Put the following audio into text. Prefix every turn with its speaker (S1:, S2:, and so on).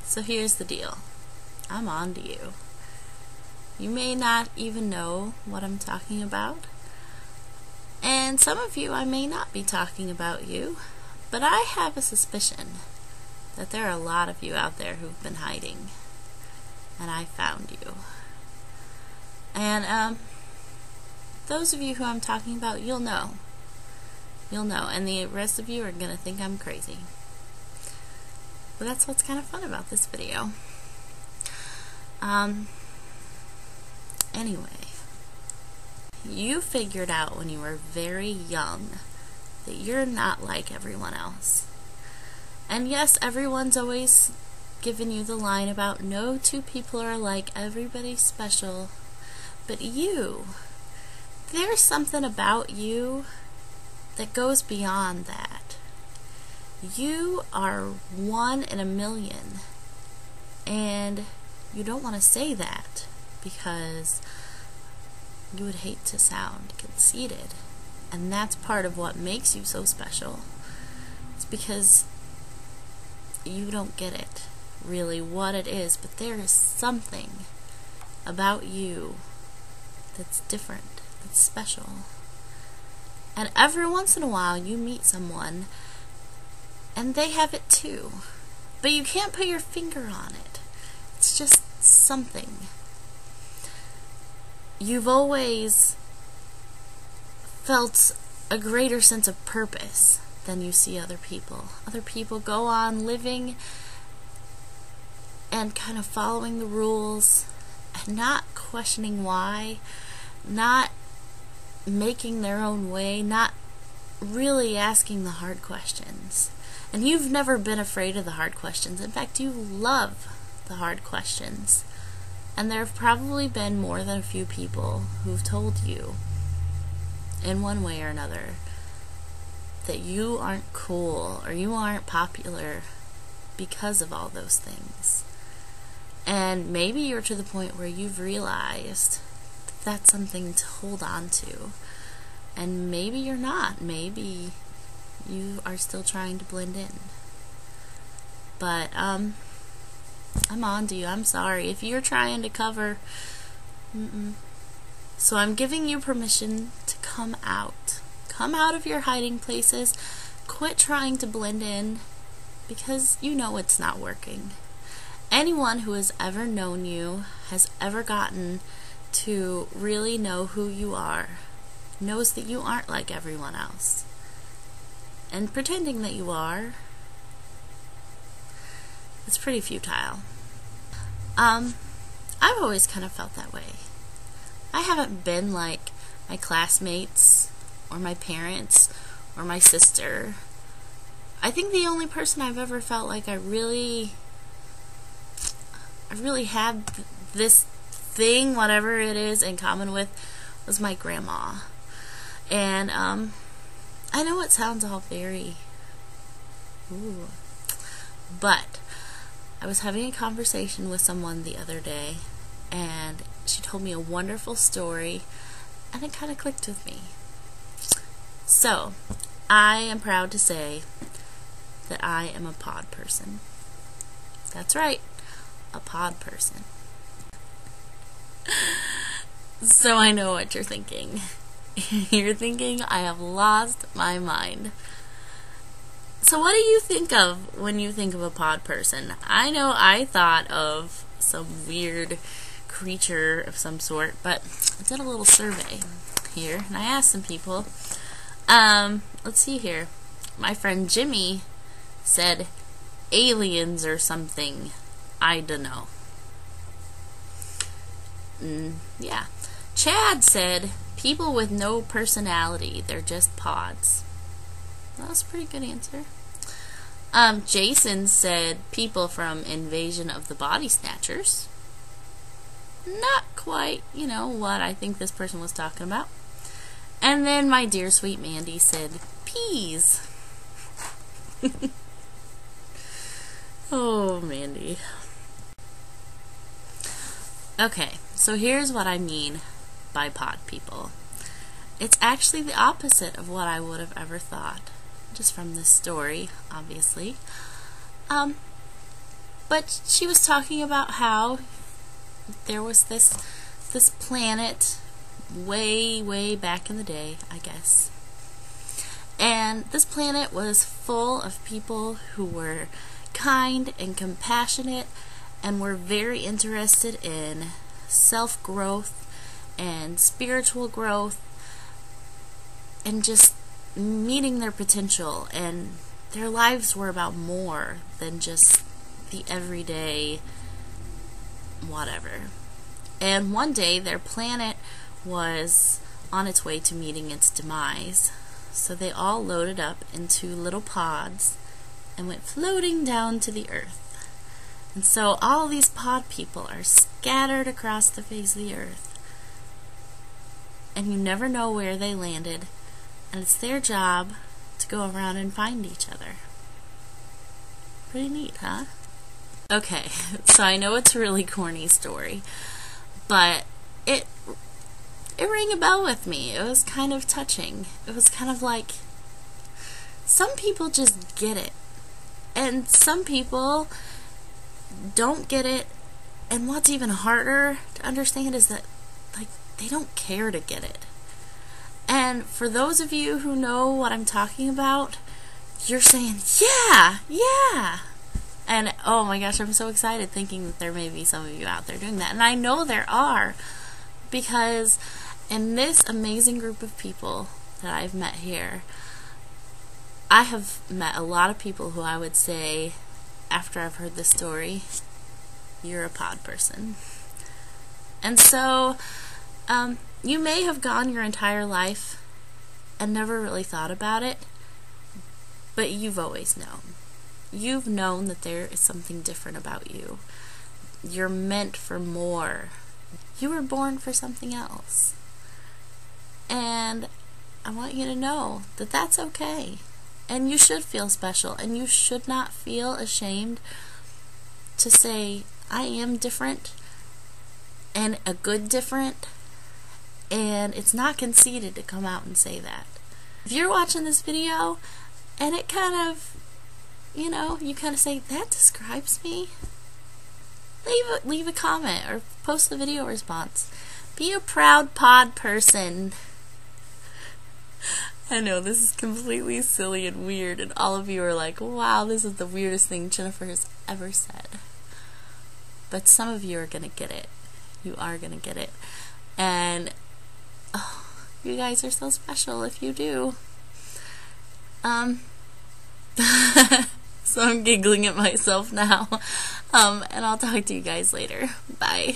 S1: So here's the deal. I'm on to you. You may not even know what I'm talking about. And some of you, I may not be talking about you. But I have a suspicion that there are a lot of you out there who've been hiding. And I found you. And those of you who I'm talking about, you'll know. You'll know. And the rest of you are going to think I'm crazy. But that's what's kind of fun about this video. Anyway, you figured out when you were very young that you're not like everyone else. And yes, everyone's always given you the line about no two people are alike, everybody's special. But you, there's something about you that goes beyond that. You are one in a million, and you don't want to say that because you would hate to sound conceited, and that's part of what makes you so special. It's because you don't get it really what it is, but there is something about you that's different, that's special. And every once in a while you meet someone and they have it too, but you can't put your finger on it. It's just something. You've always felt a greater sense of purpose than you see other people. Other people go on living and kind of following the rules and not questioning why, not making their own way, not really asking the hard questions. And you've never been afraid of the hard questions. In fact, you love the hard questions. And there have probably been more than a few people who've told you, in one way or another, that you aren't cool or you aren't popular because of all those things. And maybe you're to the point where you've realized that that's something to hold on to. And maybe you're not. Maybe you are still trying to blend in. But I'm on to you. I'm sorry if you're trying to cover. So I'm giving you permission to come out. Come out of your hiding places. Quit trying to blend in, because you know it's not working. Anyone who has ever known you, has ever gotten to really know who you are, knows that you aren't like everyone else. And pretending that you are, it's pretty futile. I've always kind of felt that way. I haven't been like my classmates or my parents or my sister. I think the only person I've ever felt like I really had this thing, whatever it is, in common with was my grandma. And I know it sounds all very but I was having a conversation with someone the other day, and she told me a wonderful story, and it kind of clicked with me. So, I am proud to say that I am a pod person. That's right, a pod person. So I know what you're thinking. You're thinking I have lost my mind. So what do you think of when you think of a pod person? I know I thought of some weird creature of some sort, but I did a little survey here, and I asked some people. Let's see here. My friend Jimmy said aliens or something. I don't know. Yeah. Chad said people with no personality. They're just pods. That was a pretty good answer. Jason said people from Invasion of the Body Snatchers. Not quite, you know, what I think this person was talking about. And then my dear sweet Mandy said peas. Okay, so here's what I mean by pod people. It's actually the opposite of what I would have ever thought, just from this story, obviously. But she was talking about how there was this planet way back in the day, I guess. And this planet was full of people who were kind and compassionate and were very interested in self-growth and spiritual growth and just meeting their potential, and their lives were about more than just the everyday whatever. And one day their planet was on its way to meeting its demise, so they all loaded up into little pods and went floating down to the earth. And so all these pod people are scattered across the face of the earth, and you never know where they landed, and it's their job to go around and find each other. Pretty neat, huh? Okay, so I know it's a really corny story, but it rang a bell with me. It was kind of touching. It was kind of like, some people just get it, and some people don't get it, and what's even harder to understand is that, like, they don't care to get it. And for those of you who know what I'm talking about, you're saying, yeah. And oh my gosh, I'm so excited thinking that there may be some of you out there doing that. And I know there are, because in this amazing group of people that I've met here, I have met a lot of people who I would say, after I've heard this story, you're a pod person. And so, you may have gone your entire life and never really thought about it, but you've always known. You've known that there is something different about you. You're meant for more. You were born for something else. And I want you to know that that's okay. And you should feel special, and you should not feel ashamed to say, I am different, and a good different, and it's not conceited to come out and say that. If you're watching this video, and it kind of, you kind of say, that describes me, leave a comment, or post the video response. Be a proud pod person. I know this is completely silly and weird, and all of you are like, wow, this is the weirdest thing Jennifer has ever said. But some of you are going to get it. You are going to get it. And oh, you guys are so special if you do. So I'm giggling at myself now. And I'll talk to you guys later. Bye.